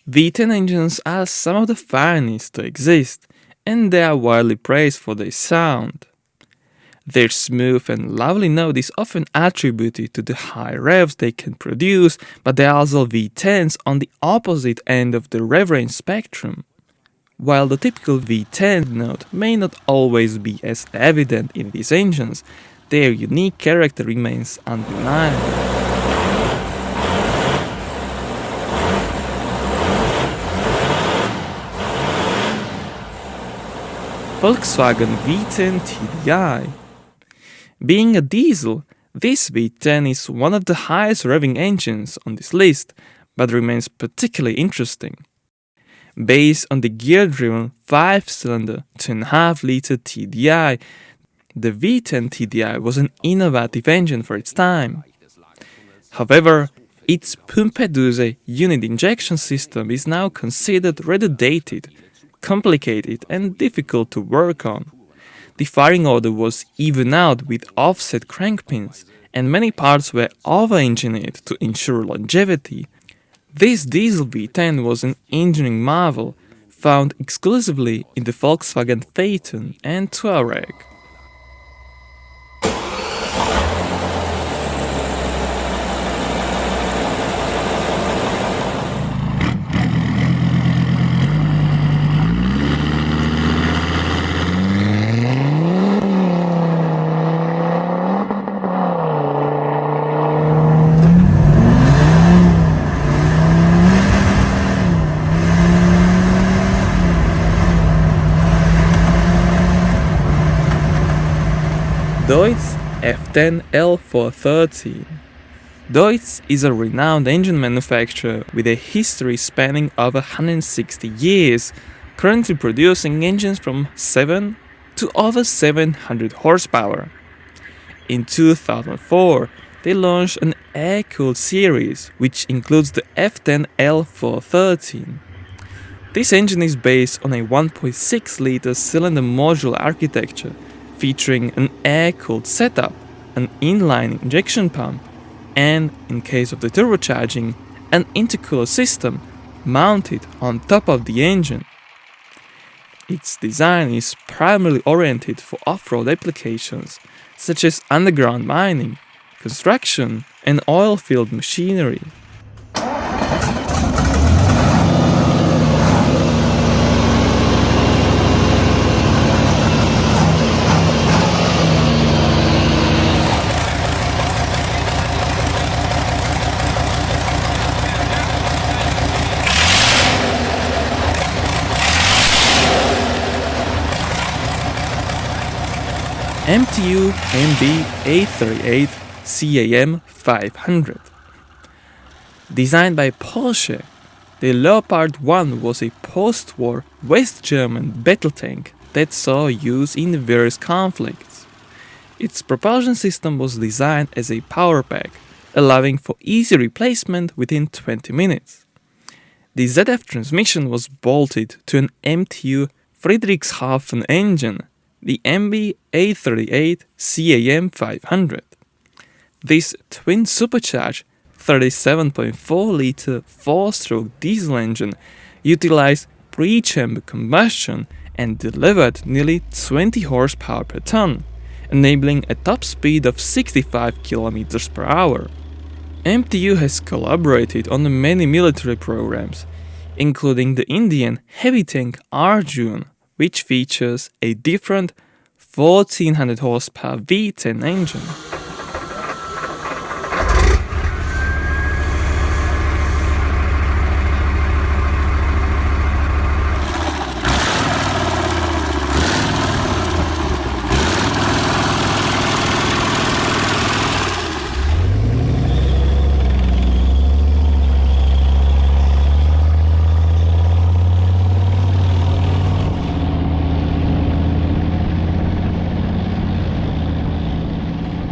V10 engines are some of the finest to exist, and they are widely praised for their sound. Their smooth and lovely note is often attributed to the high revs they can produce, but they are also V10s on the opposite end of the rev range spectrum. While the typical V10 note may not always be as evident in these engines, their unique character remains undeniable. Volkswagen V10 TDI. Being a diesel, this V10 is one of the highest revving engines on this list, but remains particularly interesting. Based on the gear-driven 5-cylinder 2.5-liter TDI, the V10 TDI was an innovative engine for its time. However, its pumpe-douce unit injection system is now considered rather dated, complicated and difficult to work on. The firing order was even out with offset crankpins, and many parts were over-engineered to ensure longevity. This diesel V10 was an engineering marvel, found exclusively in the Volkswagen Phaeton and Touareg. Deutz F10L413. Deutz is a renowned engine manufacturer with a history spanning over 160 years, currently producing engines from 7 to over 700 horsepower. In 2004, they launched an air-cooled series, which includes the F10L413. This engine is based on a 1.6-liter cylinder modular architecture, featuring an air-cooled setup, an inline injection pump, and, in case of the turbocharging, an intercooler system mounted on top of the engine. Its design is primarily oriented for off-road applications, such as underground mining, construction, and oil-field machinery. MTU MB A38 CAM 500. Designed by Porsche, the Leopard 1 was a post-war West German battle tank that saw use in various conflicts. Its propulsion system was designed as a power pack, allowing for easy replacement within 20 minutes. The ZF transmission was bolted to an MTU Friedrichshafen engine, the MB A38 CAM 500. This twin supercharged 37.4-liter 4-stroke diesel engine utilized pre-chamber combustion and delivered nearly 20 horsepower per ton, enabling a top speed of 65 km per hour. MTU has collaborated on many military programs, including the Indian heavy tank Arjun, which features a different 1400 horsepower V10 engine.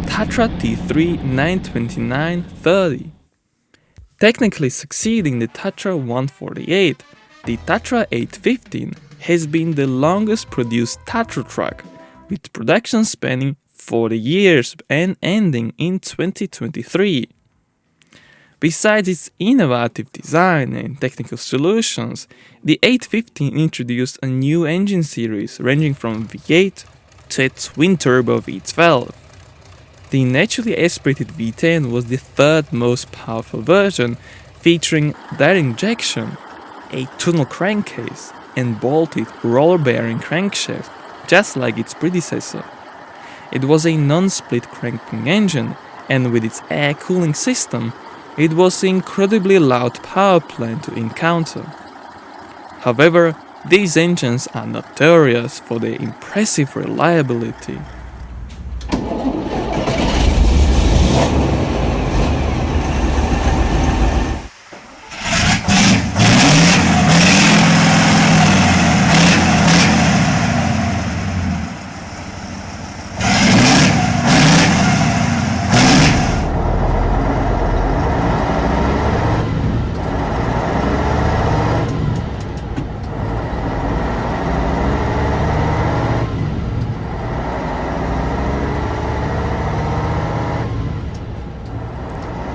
Tatra T3 929/30. Technically succeeding the Tatra 148, the Tatra 815 has been the longest produced Tatra truck, with production spanning 40 years and ending in 2023. Besides its innovative design and technical solutions, the 815 introduced a new engine series ranging from V8 to a twin-turbo V12. The naturally aspirated V10 was the third most powerful version, featuring direct injection, a tunnel crankcase, and bolted roller-bearing crankshaft, just like its predecessor. It was a non-split cranking engine, and with its air cooling system, it was an incredibly loud power plant to encounter. However, these engines are notorious for their impressive reliability.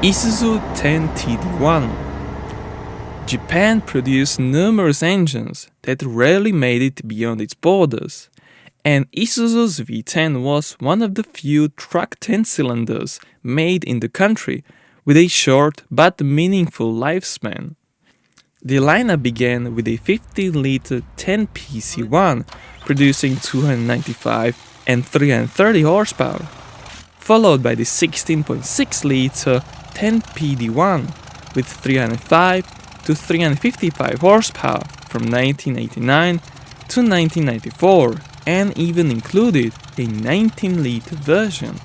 Isuzu 10 TDI. Japan produced numerous engines that rarely made it beyond its borders, and Isuzu's V10 was one of the few truck 10 cylinders made in the country with a short but meaningful lifespan. The lineup began with a 15-liter 10 PC1 producing 295 and 330 horsepower, followed by the 16.6-liter 10 PD1 with 305 to 355 horsepower from 1989 to 1994, and even included a 19-liter version.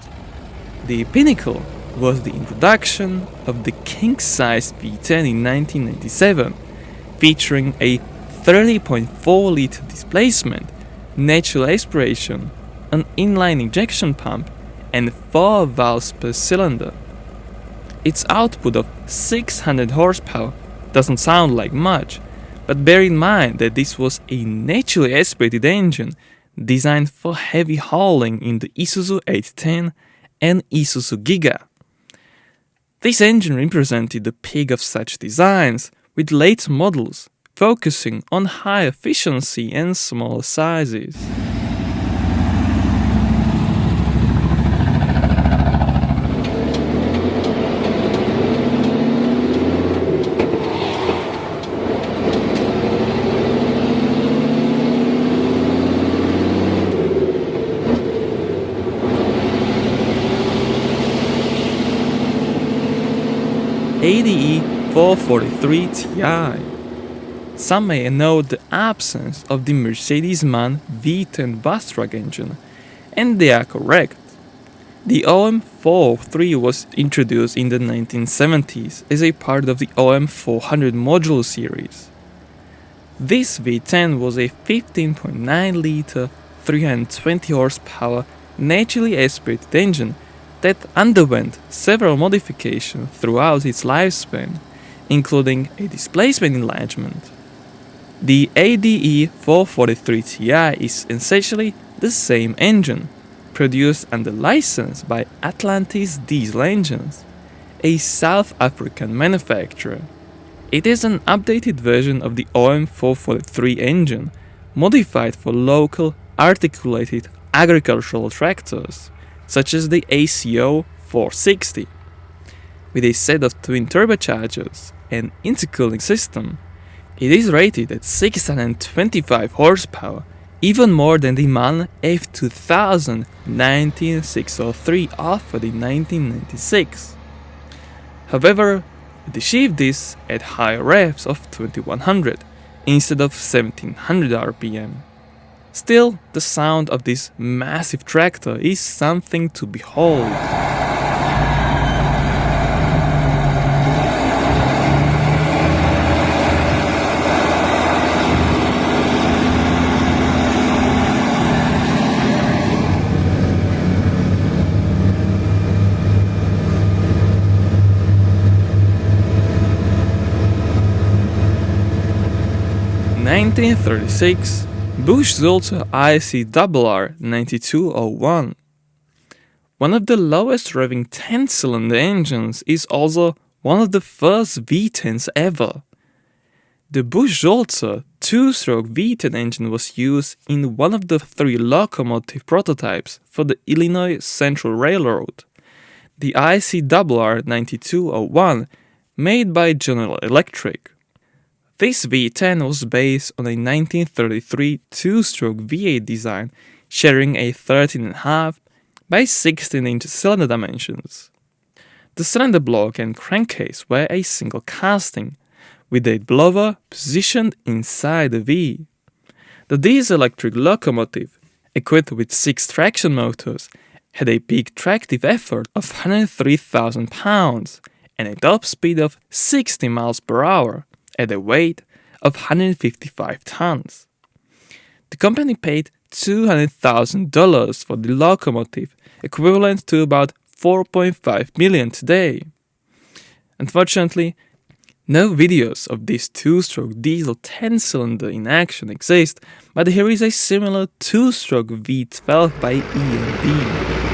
The pinnacle was the introduction of the king-size V10 in 1997, featuring a 30.4-liter displacement, natural aspiration, an inline injection pump, and 4 valves per cylinder. Its output of 600 horsepower doesn't sound like much, but bear in mind that this was a naturally aspirated engine designed for heavy hauling in the Isuzu 810 and Isuzu Giga. This engine represented the peak of such designs, with later models focusing on high efficiency and smaller sizes. ADE 443 TI. Some may note the absence of the Mercedes-MAN V10 bus truck engine, and they are correct. The OM403 was introduced in the 1970s as a part of the OM400 module series. This V10 was a 15.9-liter, 320 horsepower, naturally aspirated engine that underwent several modifications throughout its lifespan, including a displacement enlargement. The ADE 443 TI is essentially the same engine, produced under license by Atlantis Diesel Engines, a South African manufacturer. It is an updated version of the OM443 engine, modified for local articulated agricultural tractors, such as the ACO 460. With a set of twin turbochargers and intercooling system, it is rated at 625 horsepower, even more than the MAN F2000 19603 offered in 1996. However, it achieved this at higher revs of 2100 instead of 1700 RPM. Still, the sound of this massive tractor is something to behold. In 1936, Bush Zulter ICRR 9201. One of the lowest revving 10-cylinder engines is also one of the first V10s ever. The Busch-Jolzer 2-stroke V10 engine was used in one of the 3 locomotive prototypes for the Illinois Central Railroad, the ICRR 9201, made by General Electric. This V10 was based on a 1933 2-stroke V8 design, sharing a 13.5 by 16-inch cylinder dimensions. The cylinder block and crankcase were a single casting, with a blower positioned inside the V. The diesel-electric locomotive, equipped with 6 traction motors, had a peak tractive effort of 103,000 pounds and a top speed of 60 miles per hour at a weight of 155 tons. The company paid $200,000 for the locomotive, equivalent to about $4.5 million today. Unfortunately, no videos of this 2-stroke diesel 10-cylinder in action exist, but here is a similar 2-stroke V12 by EMB.